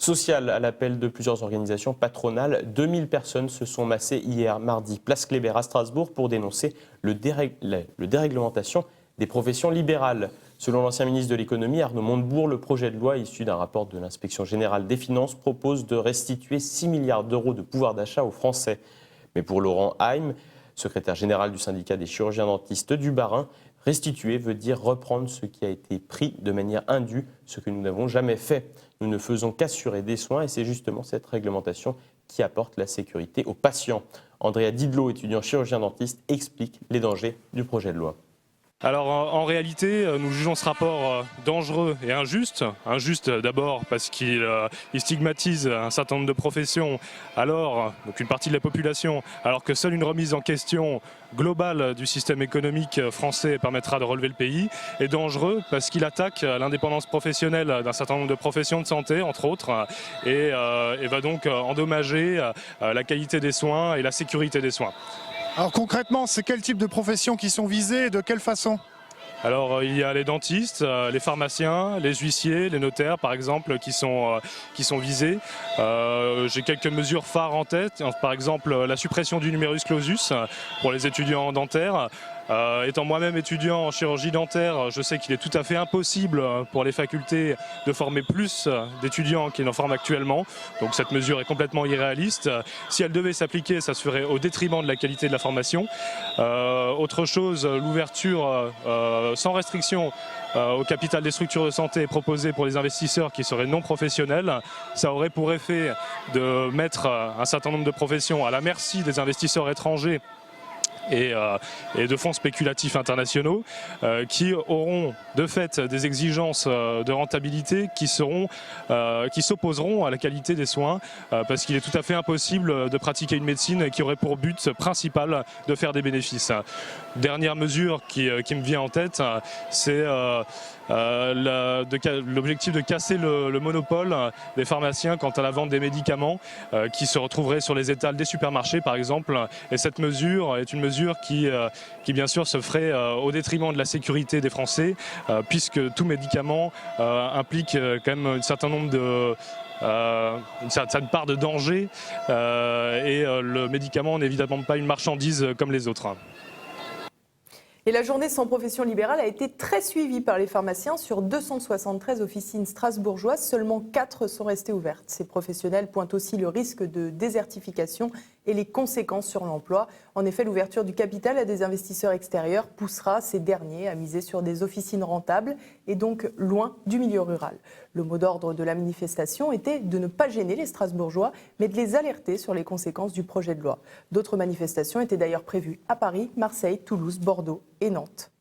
social à l'appel de plusieurs organisations patronales. 2000 personnes se sont massées hier mardi, place Kléber à Strasbourg, pour dénoncer le déréglementation des professions libérales. Selon l'ancien ministre de l'économie, Arnaud Montebourg, le projet de loi issu d'un rapport de l'inspection générale des finances propose de restituer 6 milliards d'euros de pouvoir d'achat aux Français. Mais pour Laurent Heim, secrétaire général du syndicat des chirurgiens dentistes du Bas-Rhin, restituer veut dire reprendre ce qui a été pris de manière indue, ce que nous n'avons jamais fait. Nous ne faisons qu'assurer des soins et c'est justement cette réglementation qui apporte la sécurité aux patients. Andrea Didlot, étudiant chirurgien dentiste, explique les dangers du projet de loi. Alors en réalité, nous jugeons ce rapport dangereux et injuste. Injuste d'abord parce qu'il stigmatise un certain nombre de professions, donc une partie de la population, alors que seule une remise en question globale du système économique français permettra de relever le pays. Et dangereux parce qu'il attaque l'indépendance professionnelle d'un certain nombre de professions de santé, entre autres, et va donc endommager la qualité des soins et la sécurité des soins. Alors concrètement, c'est quel type de professions qui sont visées et de quelle façon ? Alors il y a les dentistes, les pharmaciens, les huissiers, les notaires par exemple qui sont visés. J'ai quelques mesures phares en tête, par exemple la suppression du numerus clausus pour les étudiants dentaires. Étant moi-même étudiant en chirurgie dentaire, je sais qu'il est tout à fait impossible pour les facultés de former plus d'étudiants qu'ils n'en forment actuellement. Donc cette mesure est complètement irréaliste. Si elle devait s'appliquer, ça se ferait au détriment de la qualité de la formation. Autre chose, l'ouverture sans restriction au capital des structures de santé est proposée pour les investisseurs qui seraient non professionnels. Ça aurait pour effet de mettre un certain nombre de professions à la merci des investisseurs étrangers et de fonds spéculatifs internationaux qui auront de fait des exigences de rentabilité qui s'opposeront à la qualité des soins parce qu'il est tout à fait impossible de pratiquer une médecine qui aurait pour but principal de faire des bénéfices. Dernière mesure qui me vient en tête, c'est l'objectif de casser le monopole des pharmaciens quant à la vente des médicaments qui se retrouveraient sur les étals des supermarchés par exemple. Et cette mesure est une mesure qui bien sûr se ferait au détriment de la sécurité des Français puisque tout médicament implique quand même un certain nombre de une certaine part de danger et le médicament n'est évidemment pas une marchandise comme les autres. Et la journée sans profession libérale a été très suivie par les pharmaciens. Sur 273 officines strasbourgeoises, seulement 4 sont restées ouvertes. Ces professionnels pointent aussi le risque de désertification et les conséquences sur l'emploi. En effet, l'ouverture du capital à des investisseurs extérieurs poussera ces derniers à miser sur des officines rentables et donc loin du milieu rural. Le mot d'ordre de la manifestation était de ne pas gêner les Strasbourgeois, mais de les alerter sur les conséquences du projet de loi. D'autres manifestations étaient d'ailleurs prévues à Paris, Marseille, Toulouse, Bordeaux et Nantes.